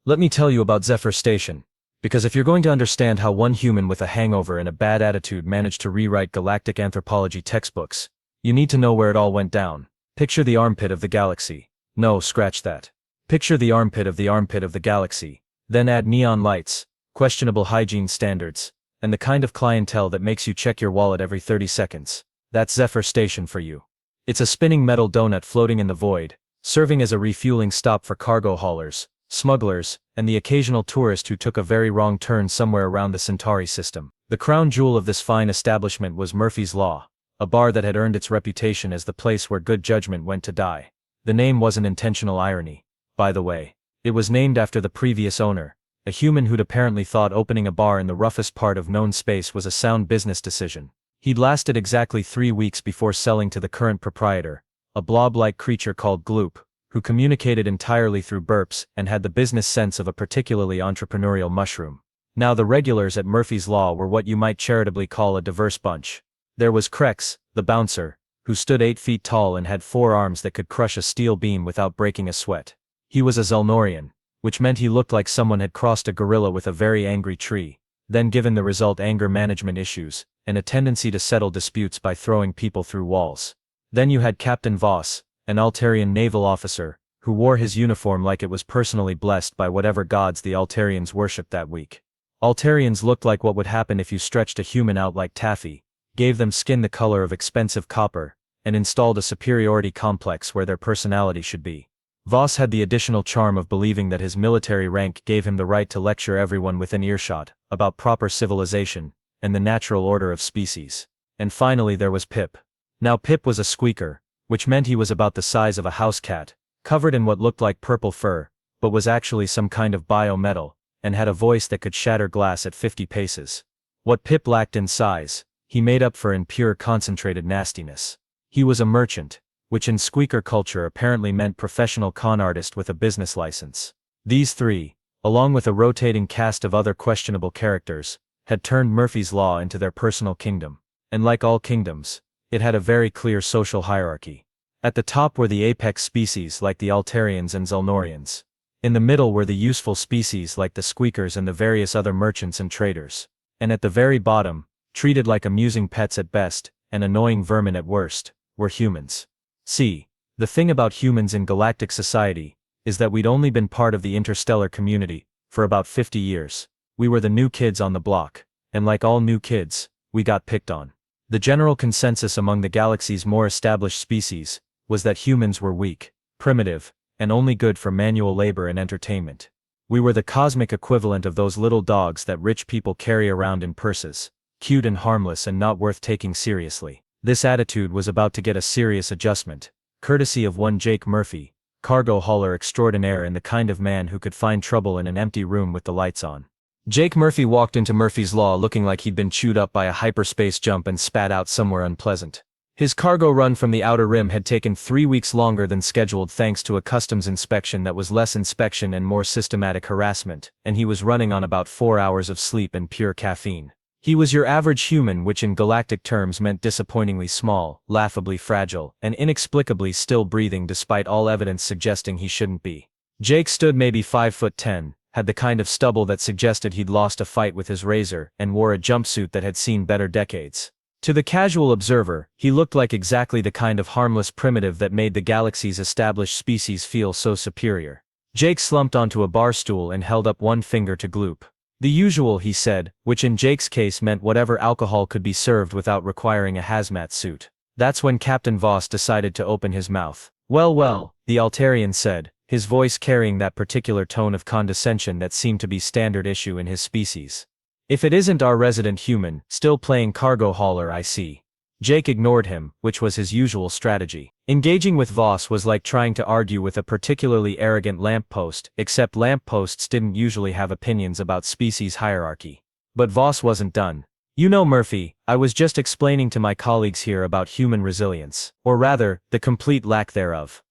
Let me tell you about Zephyr Station. Because if you're going to understand how one human with a hangover and a bad attitude managed to rewrite galactic anthropology textbooks, you need to know where it all went down. Picture the armpit of the galaxy. No, scratch that. Picture the armpit of the galaxy. Then add neon lights, questionable hygiene standards, and the kind of clientele that makes you check your wallet every 30 seconds. That's Zephyr Station for you. It's a spinning metal donut floating in the void, serving as a refueling stop for cargo haulers, smugglers, and the occasional tourist who took a very wrong turn somewhere around the Centauri system. The crown jewel of this fine establishment was Murphy's Law, a bar that had earned its reputation as the place where good judgment went to die. The name wasn't intentional irony, by the way. It was named after the previous owner, a human who'd apparently thought opening a bar in the roughest part of known space was a sound business decision. He'd lasted exactly 3 weeks before selling to the current proprietor, a blob-like creature called Gloop, who communicated entirely through burps and had the business sense of a particularly entrepreneurial mushroom. Now the regulars at Murphy's Law were what you might charitably call a diverse bunch. There was Krex, the bouncer, who stood 8 feet tall and had 4 arms that could crush a steel beam without breaking a sweat. He was a Zelnorian, which meant he looked like someone had crossed a gorilla with a very angry tree, then given the result anger management issues, and a tendency to settle disputes by throwing people through walls. Then you had Captain Voss, an Altarian naval officer, who wore his uniform like it was personally blessed by whatever gods the Altarians worshipped that week. Altarians looked like what would happen if you stretched a human out like taffy, gave them skin the color of expensive copper, and installed a superiority complex where their personality should be. Voss had the additional charm of believing that his military rank gave him the right to lecture everyone within earshot about proper civilization and the natural order of species. And finally there was Pip. Now Pip was a squeaker, which meant he was about the size of a house cat, covered in what looked like purple fur, but was actually some kind of biometal, and had a voice that could shatter glass at 50 paces. What Pip lacked in size, he made up for in pure concentrated nastiness. He was a merchant, which in squeaker culture apparently meant professional con artist with a business license. These three, along with a rotating cast of other questionable characters, had turned Murphy's Law into their personal kingdom. And like all kingdoms, it had a very clear social hierarchy. At the top were the apex species like the Altarians and Zelnorians. In the middle were the useful species like the squeakers and the various other merchants and traders. And at the very bottom, treated like amusing pets at best, and annoying vermin at worst, were humans. See, the thing about humans in galactic society is that we'd only been part of the interstellar community for about 50 years. We were the new kids on the block, and like all new kids, we got picked on. The general consensus among the galaxy's more established species was that humans were weak, primitive, and only good for manual labor and entertainment. We were the cosmic equivalent of those little dogs that rich people carry around in purses, cute and harmless and not worth taking seriously. This attitude was about to get a serious adjustment, courtesy of one Jake Murphy, cargo hauler extraordinaire and the kind of man who could find trouble in an empty room with the lights on. Jake Murphy walked into Murphy's Law looking like he'd been chewed up by a hyperspace jump and spat out somewhere unpleasant. His cargo run from the outer rim had taken 3 weeks longer than scheduled thanks to a customs inspection that was less inspection and more systematic harassment, and he was running on about 4 hours of sleep and pure caffeine. He was your average human, which in galactic terms meant disappointingly small, laughably fragile, and inexplicably still breathing despite all evidence suggesting he shouldn't be. Jake stood maybe 5'10", had the kind of stubble that suggested he'd lost a fight with his razor, and wore a jumpsuit that had seen better decades. To the casual observer, he looked like exactly the kind of harmless primitive that made the galaxy's established species feel so superior. Jake slumped onto a bar stool and held up one finger to Gloop. The usual, he said, which in Jake's case meant whatever alcohol could be served without requiring a hazmat suit. That's when Captain Voss decided to open his mouth. Well, the Altarian said, his voice carrying that particular tone of condescension that seemed to be standard issue in his species. If it isn't our resident human, still playing cargo hauler, I see. Jake ignored him, which was his usual strategy. Engaging with Voss was like trying to argue with a particularly arrogant lamppost, except lampposts didn't usually have opinions about species hierarchy. But Voss wasn't done. You know, Murphy, I was just explaining to my colleagues here about human resilience, or rather, the complete lack thereof.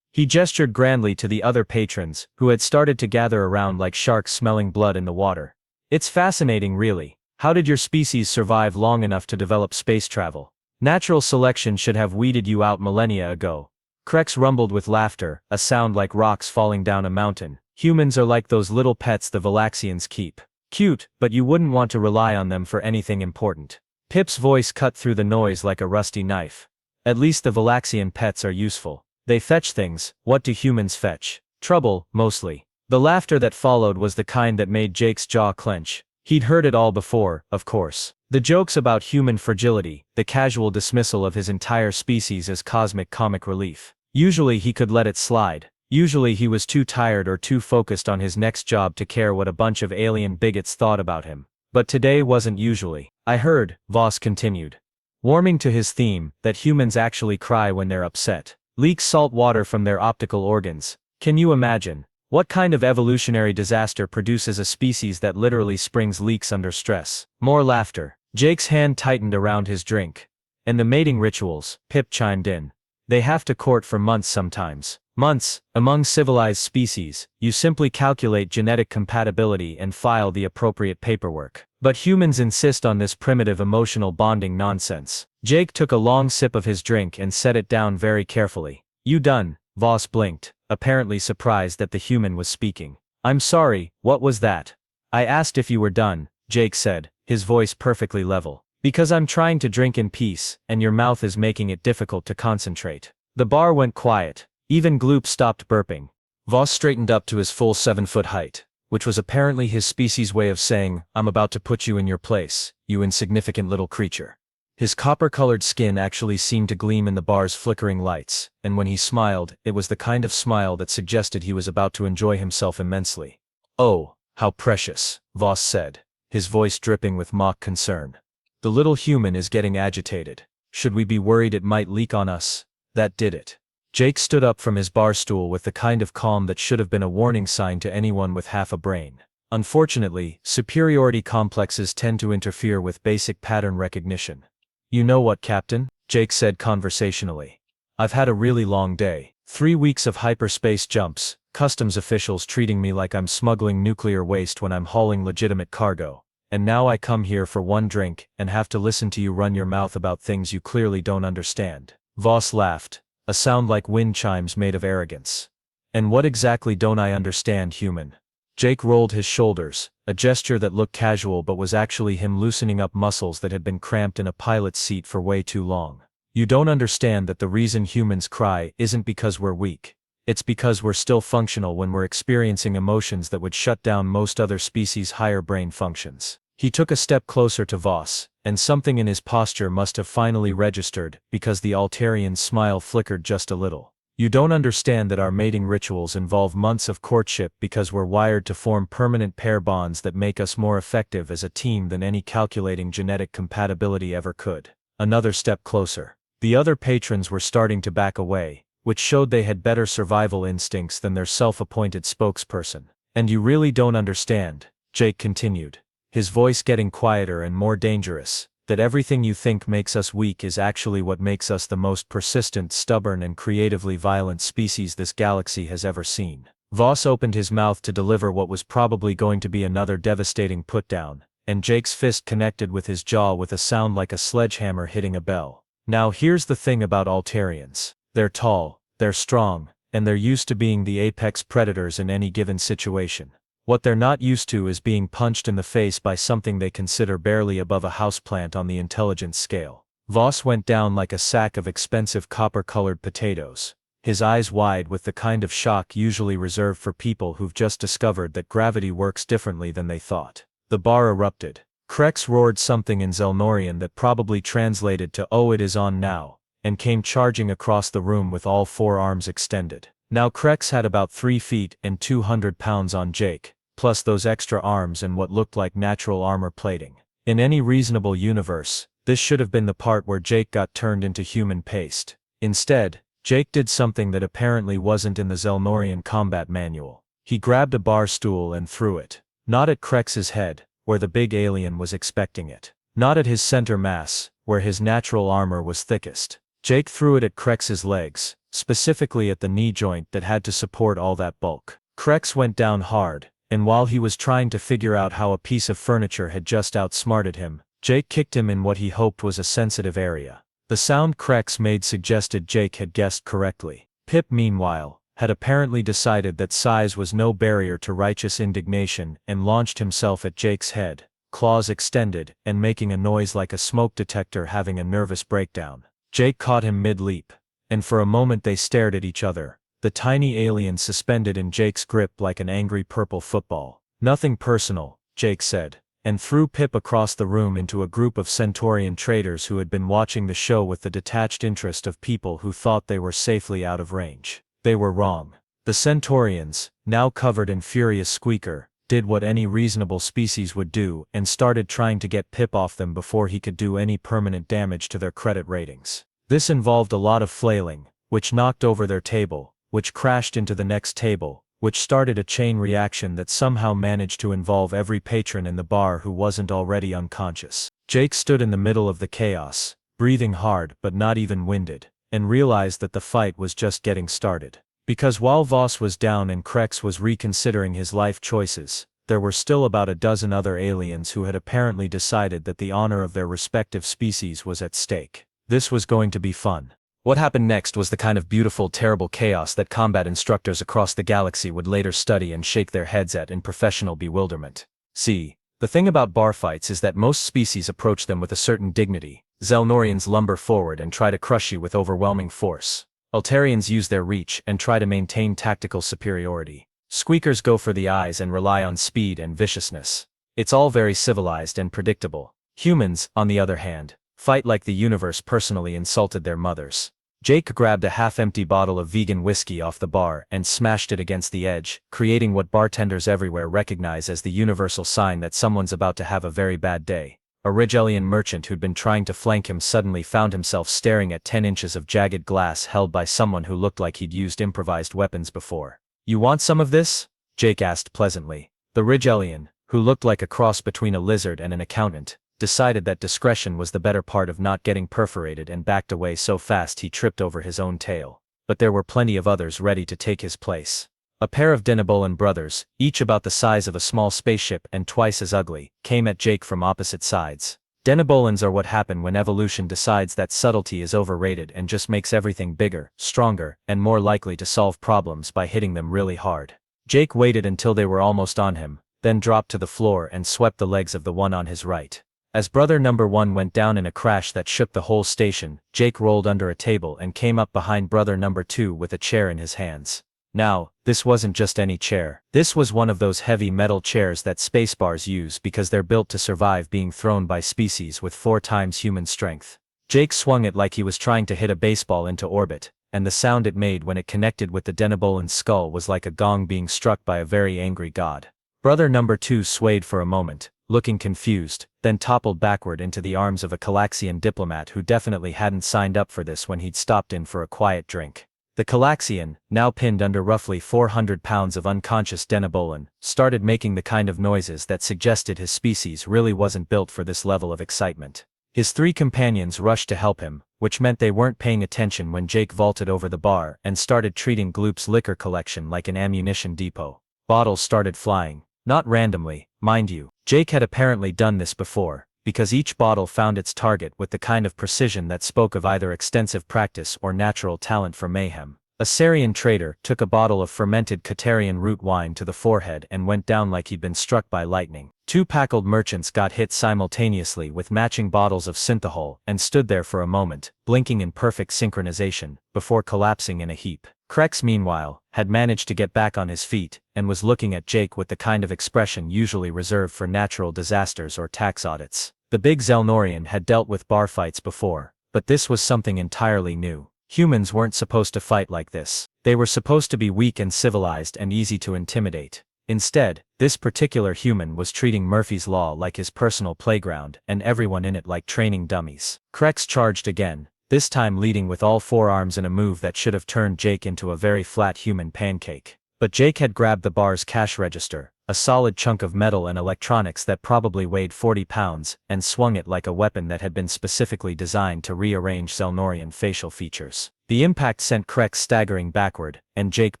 He gestured grandly to the other patrons, who had started to gather around like sharks smelling blood in the water. It's fascinating, really. How did your species survive long enough to develop space travel? Natural selection should have weeded you out millennia ago. Krex rumbled with laughter, a sound like rocks falling down a mountain. Humans are like those little pets the Valaxians keep. Cute, but you wouldn't want to rely on them for anything important. Pip's voice cut through the noise like a rusty knife. At least the Valaxian pets are useful. They fetch things. What do humans fetch? Trouble, mostly. The laughter that followed was the kind that made Jake's jaw clench. He'd heard it all before, of course. The jokes about human fragility, the casual dismissal of his entire species as cosmic comic relief. Usually he could let it slide. Usually he was too tired or too focused on his next job to care what a bunch of alien bigots thought about him. But today wasn't usually. I heard, Voss continued, warming to his theme, that humans actually cry when they're upset. Leak salt water from their optical organs. Can you imagine? What kind of evolutionary disaster produces a species that literally springs leaks under stress? More laughter. Jake's hand tightened around his drink. And the mating rituals, Pip chimed in. They have to court for months sometimes. Months. Among civilized species, you simply calculate genetic compatibility and file the appropriate paperwork. But humans insist on this primitive emotional bonding nonsense. Jake took a long sip of his drink and set it down very carefully. You done? Voss blinked, apparently surprised that the human was speaking. I'm sorry, what was that? I asked if you were done, Jake said, his voice perfectly level. Because I'm trying to drink in peace, and your mouth is making it difficult to concentrate. The bar went quiet. Even Gloop stopped burping. Voss straightened up to his full 7-foot height, which was apparently his species' way of saying, I'm about to put you in your place, you insignificant little creature. His copper-colored skin actually seemed to gleam in the bar's flickering lights, and when he smiled, it was the kind of smile that suggested he was about to enjoy himself immensely. Oh, how precious, Voss said, his voice dripping with mock concern. The little human is getting agitated. Should we be worried it might leak on us? That did it. Jake stood up from his bar stool with the kind of calm that should have been a warning sign to anyone with half a brain. Unfortunately, superiority complexes tend to interfere with basic pattern recognition. You know what, Captain? Jake said conversationally. I've had a really long day. 3 weeks of hyperspace jumps, customs officials treating me like I'm smuggling nuclear waste when I'm hauling legitimate cargo. And now I come here for one drink and have to listen to you run your mouth about things you clearly don't understand. Voss laughed, a sound like wind chimes made of arrogance. And what exactly don't I understand, human? Jake rolled his shoulders, a gesture that looked casual but was actually him loosening up muscles that had been cramped in a pilot's seat for way too long. You don't understand that the reason humans cry isn't because we're weak. It's because we're still functional when we're experiencing emotions that would shut down most other species' higher brain functions. He took a step closer to Voss, and something in his posture must have finally registered, because the Altarian's smile flickered just a little. You don't understand that our mating rituals involve months of courtship because we're wired to form permanent pair bonds that make us more effective as a team than any calculating genetic compatibility ever could. Another step closer. The other patrons were starting to back away, which showed they had better survival instincts than their self-appointed spokesperson. And you really don't understand, Jake continued, his voice getting quieter and more dangerous, that everything you think makes us weak is actually what makes us the most persistent, stubborn and creatively violent species this galaxy has ever seen. Voss opened his mouth to deliver what was probably going to be another devastating putdown, and Jake's fist connected with his jaw with a sound like a sledgehammer hitting a bell. Now here's the thing about Altarians. They're tall, they're strong, and they're used to being the apex predators in any given situation. What they're not used to is being punched in the face by something they consider barely above a houseplant on the intelligence scale. Voss went down like a sack of expensive copper-colored potatoes, his eyes wide with the kind of shock usually reserved for people who've just discovered that gravity works differently than they thought. The bar erupted. Krex roared something in Zelnorian that probably translated to "Oh, it is on now," and came charging across the room with all 4 arms extended. Now Krex had about 3 feet and 200 pounds on Jake, plus those extra arms and what looked like natural armor plating. In any reasonable universe, this should have been the part where Jake got turned into human paste. Instead, Jake did something that apparently wasn't in the Zelnorian combat manual. He grabbed a bar stool and threw it. Not at Krex's head, where the big alien was expecting it. Not at his center mass, where his natural armor was thickest. Jake threw it at Krex's legs, specifically at the knee joint that had to support all that bulk. Krex went down hard, and while he was trying to figure out how a piece of furniture had just outsmarted him, Jake kicked him in what he hoped was a sensitive area. The sound Krex made suggested Jake had guessed correctly. Pip, meanwhile, had apparently decided that size was no barrier to righteous indignation and launched himself at Jake's head, claws extended and making a noise like a smoke detector having a nervous breakdown. Jake caught him mid-leap, and for a moment they stared at each other, the tiny alien suspended in Jake's grip like an angry purple football. "Nothing personal," Jake said, and threw Pip across the room into a group of Centaurian traders who had been watching the show with the detached interest of people who thought they were safely out of range. They were wrong. The Centaurians, now covered in furious squeaker, did what any reasonable species would do and started trying to get Pip off them before he could do any permanent damage to their credit ratings. This involved a lot of flailing, which knocked over their table, which crashed into the next table, which started a chain reaction that somehow managed to involve every patron in the bar who wasn't already unconscious. Jake stood in the middle of the chaos, breathing hard but not even winded, and realized that the fight was just getting started. Because while Voss was down and Krex was reconsidering his life choices, there were still about a dozen other aliens who had apparently decided that the honor of their respective species was at stake. This was going to be fun. What happened next was the kind of beautiful, terrible chaos that combat instructors across the galaxy would later study and shake their heads at in professional bewilderment. See, the thing about bar fights is that most species approach them with a certain dignity. Zelnorians lumber forward and try to crush you with overwhelming force. Altarians use their reach and try to maintain tactical superiority. Squeakers go for the eyes and rely on speed and viciousness. It's all very civilized and predictable. Humans, on the other hand, fight like the universe personally insulted their mothers. Jake grabbed a half-empty bottle of vegan whiskey off the bar and smashed it against the edge, creating what bartenders everywhere recognize as the universal sign that someone's about to have a very bad day. A Rigelian merchant who'd been trying to flank him suddenly found himself staring at 10 inches of jagged glass held by someone who looked like he'd used improvised weapons before. "You want some of this?" Jake asked pleasantly. The Rigelian, who looked like a cross between a lizard and an accountant, decided that discretion was the better part of not getting perforated and backed away so fast he tripped over his own tail. But there were plenty of others ready to take his place. A pair of Denibolan brothers, each about the size of a small spaceship and twice as ugly, came at Jake from opposite sides. Denibolans are what happen when evolution decides that subtlety is overrated and just makes everything bigger, stronger, and more likely to solve problems by hitting them really hard. Jake waited until they were almost on him, then dropped to the floor and swept the legs of the one on his right. As brother number 1 went down in a crash that shook the whole station, Jake rolled under a table and came up behind brother number 2 with a chair in his hands. Now, this wasn't just any chair. This was one of those heavy metal chairs that spacebars use because they're built to survive being thrown by species with 4 times human strength. Jake swung it like he was trying to hit a baseball into orbit, and the sound it made when it connected with the Denibolan's skull was like a gong being struck by a very angry god. Brother number 2 swayed for a moment, looking confused, then toppled backward into the arms of a Calaxian diplomat who definitely hadn't signed up for this when he'd stopped in for a quiet drink. The Calaxian, now pinned under roughly 400 pounds of unconscious Denibolan, started making the kind of noises that suggested his species really wasn't built for this level of excitement. His 3 companions rushed to help him, which meant they weren't paying attention when Jake vaulted over the bar and started treating Gloop's liquor collection like an ammunition depot. Bottles started flying, not randomly, mind you. Jake had apparently done this before, because each bottle found its target with the kind of precision that spoke of either extensive practice or natural talent for mayhem. A Sarian trader took a bottle of fermented Catarian root wine to the forehead and went down like he'd been struck by lightning. 2 packled merchants got hit simultaneously with matching bottles of synthahol and stood there for a moment, blinking in perfect synchronization, before collapsing in a heap. Krex, meanwhile, had managed to get back on his feet, and was looking at Jake with the kind of expression usually reserved for natural disasters or tax audits. The big Zelnorian had dealt with bar fights before, but this was something entirely new. Humans weren't supposed to fight like this. They were supposed to be weak and civilized and easy to intimidate. Instead, this particular human was treating Murphy's Law like his personal playground and everyone in it like training dummies. Krex charged again, this time leading with all 4 arms in a move that should have turned Jake into a very flat human pancake. But Jake had grabbed the bar's cash register, a solid chunk of metal and electronics that probably weighed 40 pounds, and swung it like a weapon that had been specifically designed to rearrange Zelnorian facial features. The impact sent Krex staggering backward, and Jake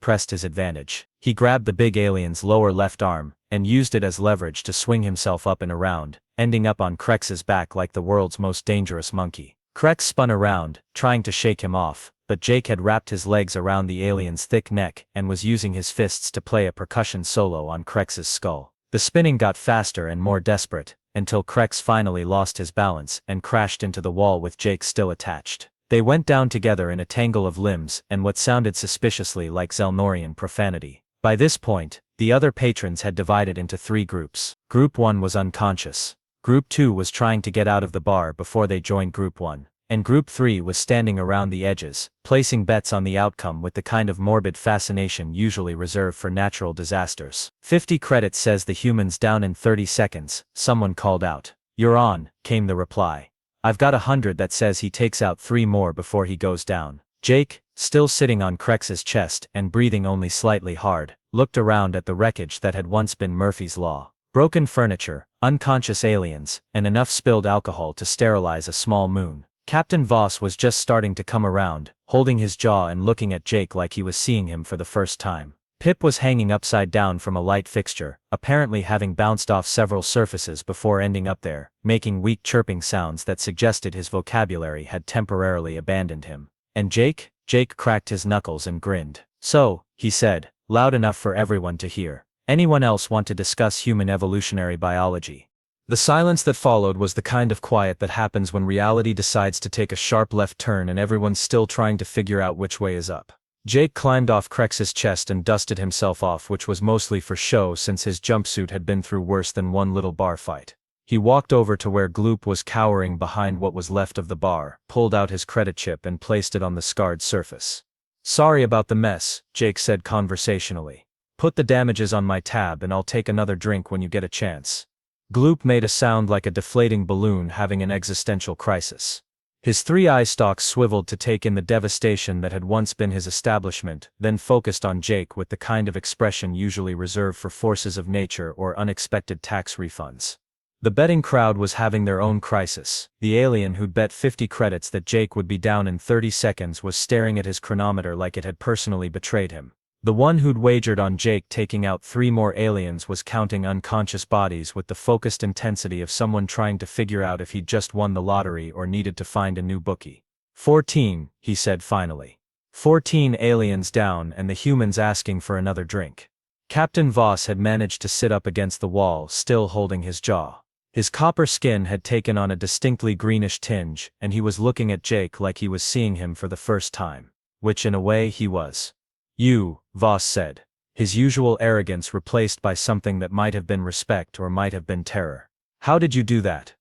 pressed his advantage. He grabbed the big alien's lower left arm, and used it as leverage to swing himself up and around, ending up on Krex's back like the world's most dangerous monkey. Krex spun around, trying to shake him off, but Jake had wrapped his legs around the alien's thick neck and was using his fists to play a percussion solo on Krex's skull. The spinning got faster and more desperate, until Krex finally lost his balance and crashed into the wall with Jake still attached. They went down together in a tangle of limbs and what sounded suspiciously like Zelnorian profanity. By this point, the other patrons had divided into 3 groups. Group 1 was unconscious. Group 2 was trying to get out of the bar before they joined Group 1. And Group 3 was standing around the edges, placing bets on the outcome with the kind of morbid fascination usually reserved for natural disasters. 50 credits says the human's down in 30 seconds, someone called out. You're on, came the reply. I've got 100 that says he takes out 3 more before he goes down. Jake, still sitting on Krex's chest and breathing only slightly hard, looked around at the wreckage that had once been Murphy's Law. Broken furniture, unconscious aliens, and enough spilled alcohol to sterilize a small moon. Captain Voss was just starting to come around, holding his jaw and looking at Jake like he was seeing him for the first time. Pip was hanging upside down from a light fixture, apparently having bounced off several surfaces before ending up there, making weak chirping sounds that suggested his vocabulary had temporarily abandoned him. And Jake? Jake cracked his knuckles and grinned. So, he said, loud enough for everyone to hear. Anyone else want to discuss human evolutionary biology? The silence that followed was the kind of quiet that happens when reality decides to take a sharp left turn and everyone's still trying to figure out which way is up. Jake climbed off Krex's chest and dusted himself off, which was mostly for show since his jumpsuit had been through worse than one little bar fight. He walked over to where Gloop was cowering behind what was left of the bar, pulled out his credit chip and placed it on the scarred surface. Sorry about the mess, Jake said conversationally. Put the damages on my tab and I'll take another drink when you get a chance. Gloop made a sound like a deflating balloon having an existential crisis. His 3 eye stalks swiveled to take in the devastation that had once been his establishment, then focused on Jake with the kind of expression usually reserved for forces of nature or unexpected tax refunds. The betting crowd was having their own crisis. The alien who'd bet 50 credits that Jake would be down in 30 seconds was staring at his chronometer like it had personally betrayed him. The one who'd wagered on Jake taking out 3 more aliens was counting unconscious bodies with the focused intensity of someone trying to figure out if he'd just won the lottery or needed to find a new bookie. 14, he said finally. 14 aliens down and the humans asking for another drink. Captain Voss had managed to sit up against the wall, still holding his jaw. His copper skin had taken on a distinctly greenish tinge, and he was looking at Jake like he was seeing him for the first time. Which in a way he was. You, Voss said. His usual arrogance replaced by something that might have been respect or might have been terror. How did you do that?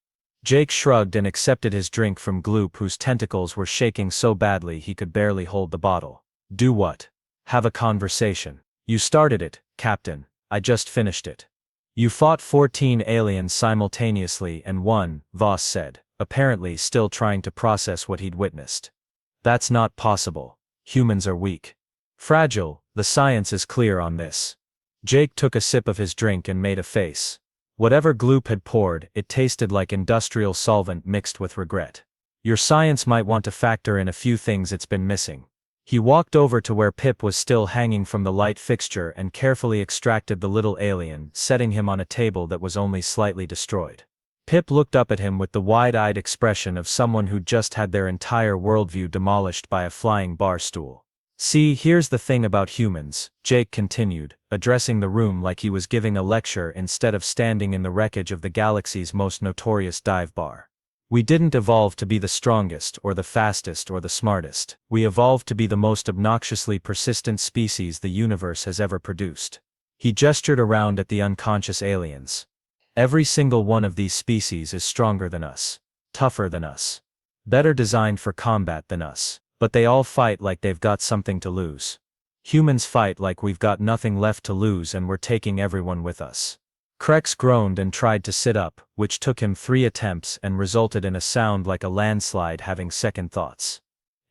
Jake shrugged and accepted his drink from Gloop, whose tentacles were shaking so badly he could barely hold the bottle. Do what? Have a conversation. You started it, Captain. I just finished it. You fought 14 aliens simultaneously and won, Voss said, apparently still trying to process what he'd witnessed. That's not possible. Humans are weak. Fragile, the science is clear on this. Jake took a sip of his drink and made a face. Whatever Gloop had poured, it tasted like industrial solvent mixed with regret. Your science might want to factor in a few things it's been missing. He walked over to where Pip was still hanging from the light fixture and carefully extracted the little alien, setting him on a table that was only slightly destroyed. Pip looked up at him with the wide-eyed expression of someone who'd just had their entire worldview demolished by a flying bar stool. See, here's the thing about humans, Jake continued, addressing the room like he was giving a lecture instead of standing in the wreckage of the galaxy's most notorious dive bar. We didn't evolve to be the strongest or the fastest or the smartest. We evolved to be the most obnoxiously persistent species the universe has ever produced. He gestured around at the unconscious aliens. Every single one of these species is stronger than us, tougher than us, better designed for combat than us. But they all fight like they've got something to lose. Humans fight like we've got nothing left to lose and we're taking everyone with us. Krex groaned and tried to sit up, which took him 3 attempts and resulted in a sound like a landslide having second thoughts.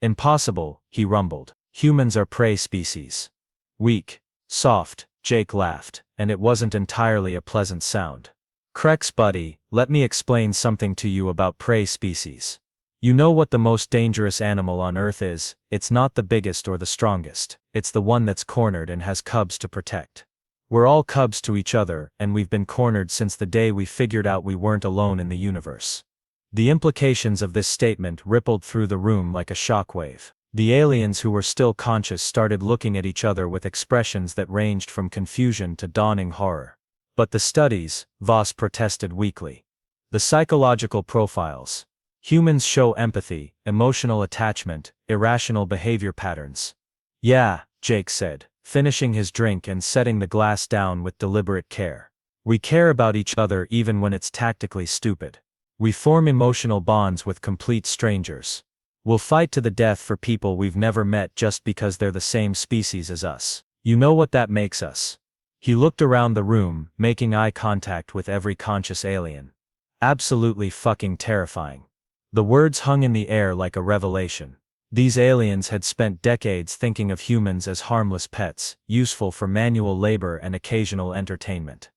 Impossible, he rumbled. Humans are prey species. Weak, soft, Jake laughed, and it wasn't entirely a pleasant sound. Krex buddy, let me explain something to you about prey species. You know what the most dangerous animal on Earth is? It's not the biggest or the strongest, it's the one that's cornered and has cubs to protect. We're all cubs to each other, and we've been cornered since the day we figured out we weren't alone in the universe. The implications of this statement rippled through the room like a shockwave. The aliens who were still conscious started looking at each other with expressions that ranged from confusion to dawning horror. But the studies, Voss protested weakly. The psychological profiles. Humans show empathy, emotional attachment, irrational behavior patterns. Yeah, Jake said, finishing his drink and setting the glass down with deliberate care. We care about each other even when it's tactically stupid. We form emotional bonds with complete strangers. We'll fight to the death for people we've never met just because they're the same species as us. You know what that makes us? He looked around the room, making eye contact with every conscious alien. Absolutely fucking terrifying. The words hung in the air like a revelation. These aliens had spent decades thinking of humans as harmless pets, useful for manual labor and occasional entertainment.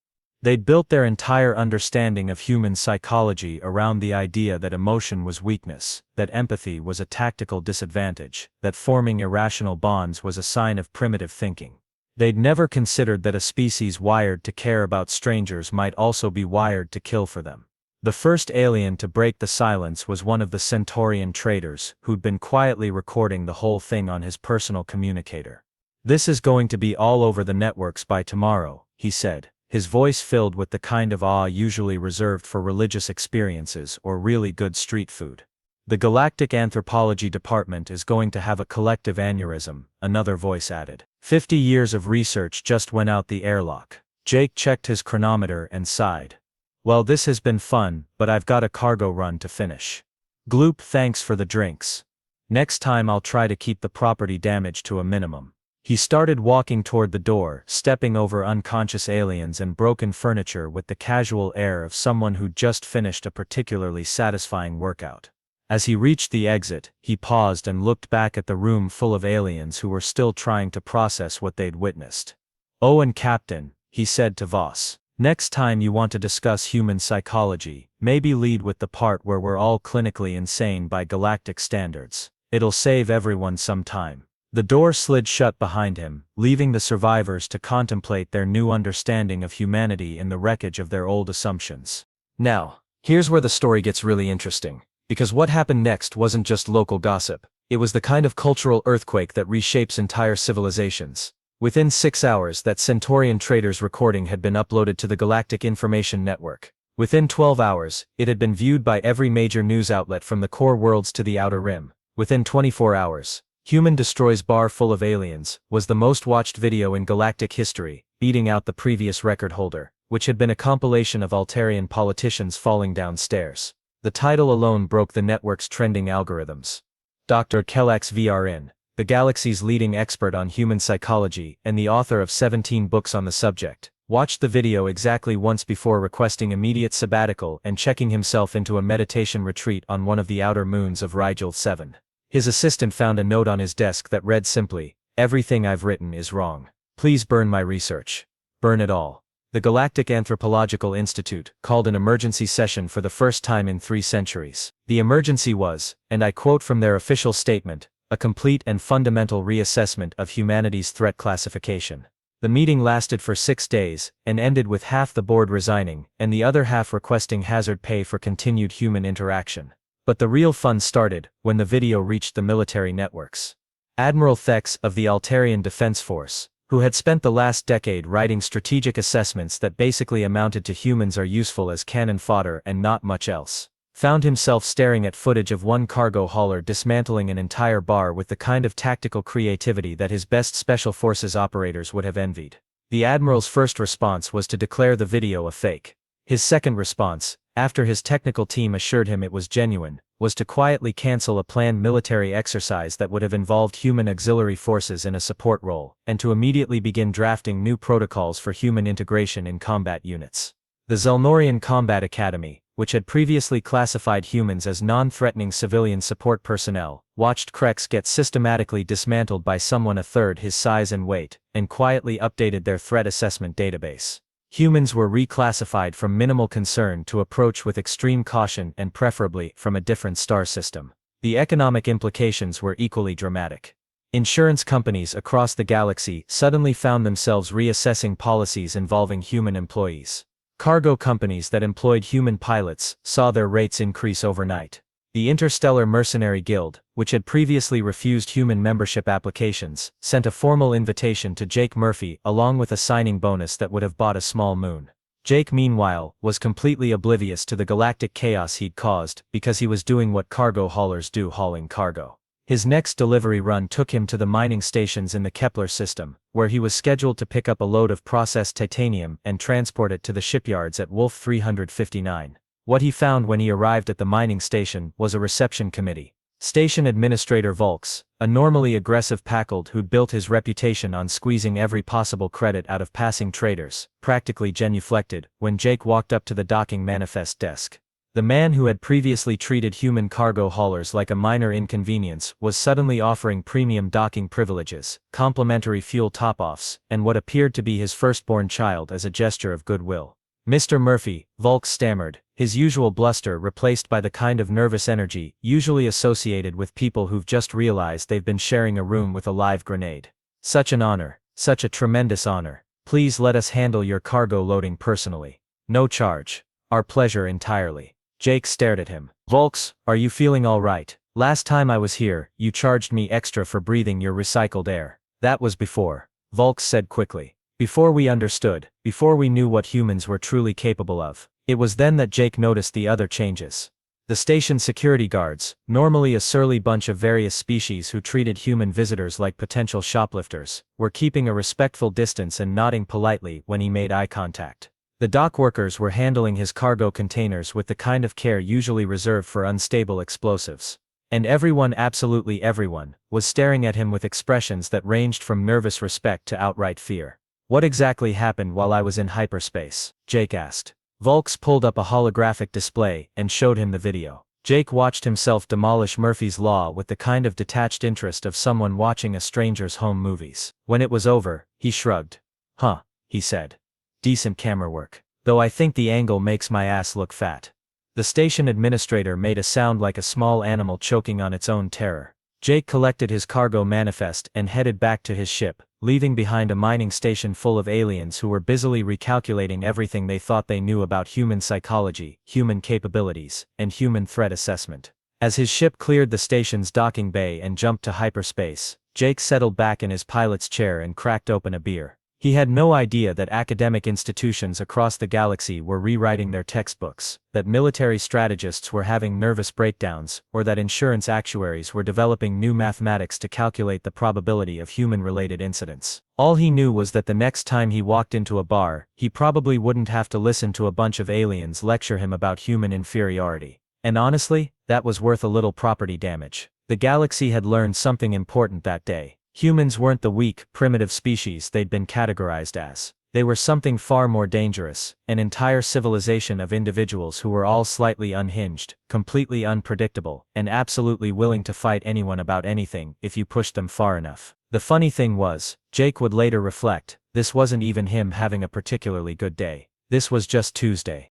They'd built their entire understanding of human psychology around the idea that emotion was weakness, that empathy was a tactical disadvantage, that forming irrational bonds was a sign of primitive thinking. They'd never considered that a species wired to care about strangers might also be wired to kill for them. The first alien to break the silence was one of the Centaurian traders, who'd been quietly recording the whole thing on his personal communicator. "This is going to be all over the networks by tomorrow," he said, his voice filled with the kind of awe usually reserved for religious experiences or really good street food. "The Galactic Anthropology Department is going to have a collective aneurysm," another voice added. 50 years of research just went out the airlock. Jake checked his chronometer and sighed. "Well, this has been fun, but I've got a cargo run to finish. Gloop, thanks for the drinks. Next time I'll try to keep the property damage to a minimum." He started walking toward the door, stepping over unconscious aliens and broken furniture with the casual air of someone who'd just finished a particularly satisfying workout. As he reached the exit, he paused and looked back at the room full of aliens who were still trying to process what they'd witnessed. "Oh, and Captain," he said to Voss, "next time you want to discuss human psychology, maybe lead with the part where we're all clinically insane by galactic standards. It'll save everyone some time." The door slid shut behind him, leaving the survivors to contemplate their new understanding of humanity in the wreckage of their old assumptions. Now, here's where the story gets really interesting, because what happened next wasn't just local gossip. It was the kind of cultural earthquake that reshapes entire civilizations. Within 6 hours, that Centaurian trader's recording had been uploaded to the Galactic Information Network. Within 12 hours, it had been viewed by every major news outlet from the core worlds to the Outer Rim. Within 24 hours, "Human Destroys Bar Full of Aliens" was the most watched video in galactic history, beating out the previous record holder, which had been a compilation of Altarian politicians falling down stairs. The title alone broke the network's trending algorithms. Dr. Kellex VRN, the galaxy's leading expert on human psychology and the author of 17 books on the subject, watched the video exactly once before requesting immediate sabbatical and checking himself into a meditation retreat on one of the outer moons of Rigel 7. His assistant found a note on his desk that read simply, "Everything I've written is wrong. Please burn my research. Burn it all." The Galactic Anthropological Institute called an emergency session for the first time in 3 centuries. The emergency was, and I quote from their official statement, "a complete and fundamental reassessment of humanity's threat classification." The meeting lasted for 6 days, and ended with half the board resigning, and the other half requesting hazard pay for continued human interaction. But the real fun started when the video reached the military networks. Admiral Thex of the Altarian Defense Force, who had spent the last decade writing strategic assessments that basically amounted to "humans are useful as cannon fodder and not much else," found himself staring at footage of one cargo hauler dismantling an entire bar with the kind of tactical creativity that his best special forces operators would have envied. The admiral's first response was to declare the video a fake. His second response, after his technical team assured him it was genuine, was to quietly cancel a planned military exercise that would have involved human auxiliary forces in a support role, and to immediately begin drafting new protocols for human integration in combat units. The Zelnorian Combat Academy, which had previously classified humans as non-threatening civilian support personnel, watched Krex get systematically dismantled by someone a third his size and weight, and quietly updated their threat assessment database. Humans were reclassified from minimal concern to approach with extreme caution and preferably from a different star system. The economic implications were equally dramatic. Insurance companies across the galaxy suddenly found themselves reassessing policies involving human employees. Cargo companies that employed human pilots saw their rates increase overnight. The Interstellar Mercenary Guild, which had previously refused human membership applications, sent a formal invitation to Jake Murphy along with a signing bonus that would have bought a small moon. Jake, meanwhile, was completely oblivious to the galactic chaos he'd caused because he was doing what cargo haulers do, hauling cargo. His next delivery run took him to the mining stations in the Kepler system, where he was scheduled to pick up a load of processed titanium and transport it to the shipyards at Wolf 359. What he found when he arrived at the mining station was a reception committee. Station Administrator Volks, a normally aggressive Packard who'd built his reputation on squeezing every possible credit out of passing traders, practically genuflected when Jake walked up to the docking manifest desk. The man who had previously treated human cargo haulers like a minor inconvenience was suddenly offering premium docking privileges, complimentary fuel top-offs, and what appeared to be his firstborn child as a gesture of goodwill. "Mr. Murphy," Volks stammered, his usual bluster replaced by the kind of nervous energy usually associated with people who've just realized they've been sharing a room with a live grenade. "Such an honor, such a tremendous honor. Please let us handle your cargo loading personally. No charge. Our pleasure entirely." Jake stared at him. "Volks, are you feeling all right? Last time I was here, you charged me extra for breathing your recycled air." "That was before," Volks said quickly. "Before we understood, before we knew what humans were truly capable of." It was then that Jake noticed the other changes. The station security guards, normally a surly bunch of various species who treated human visitors like potential shoplifters, were keeping a respectful distance and nodding politely when he made eye contact. The dock workers were handling his cargo containers with the kind of care usually reserved for unstable explosives. And everyone, absolutely everyone, was staring at him with expressions that ranged from nervous respect to outright fear. "What exactly happened while I was in hyperspace?" Jake asked. Volks pulled up a holographic display and showed him the video. Jake watched himself demolish Murphy's Law with the kind of detached interest of someone watching a stranger's home movies. When it was over, he shrugged. "Huh," he said. "Decent camera work. Though I think the angle makes my ass look fat." The station administrator made a sound like a small animal choking on its own terror. Jake collected his cargo manifest and headed back to his ship, leaving behind a mining station full of aliens who were busily recalculating everything they thought they knew about human psychology, human capabilities, and human threat assessment. As his ship cleared the station's docking bay and jumped to hyperspace, Jake settled back in his pilot's chair and cracked open a beer. He had no idea that academic institutions across the galaxy were rewriting their textbooks, that military strategists were having nervous breakdowns, or that insurance actuaries were developing new mathematics to calculate the probability of human-related incidents. All he knew was that the next time he walked into a bar, he probably wouldn't have to listen to a bunch of aliens lecture him about human inferiority. And honestly, that was worth a little property damage. The galaxy had learned something important that day. Humans weren't the weak, primitive species they'd been categorized as. They were something far more dangerous, an entire civilization of individuals who were all slightly unhinged, completely unpredictable, and absolutely willing to fight anyone about anything if you pushed them far enough. The funny thing was, Jake would later reflect, this wasn't even him having a particularly good day. This was just Tuesday.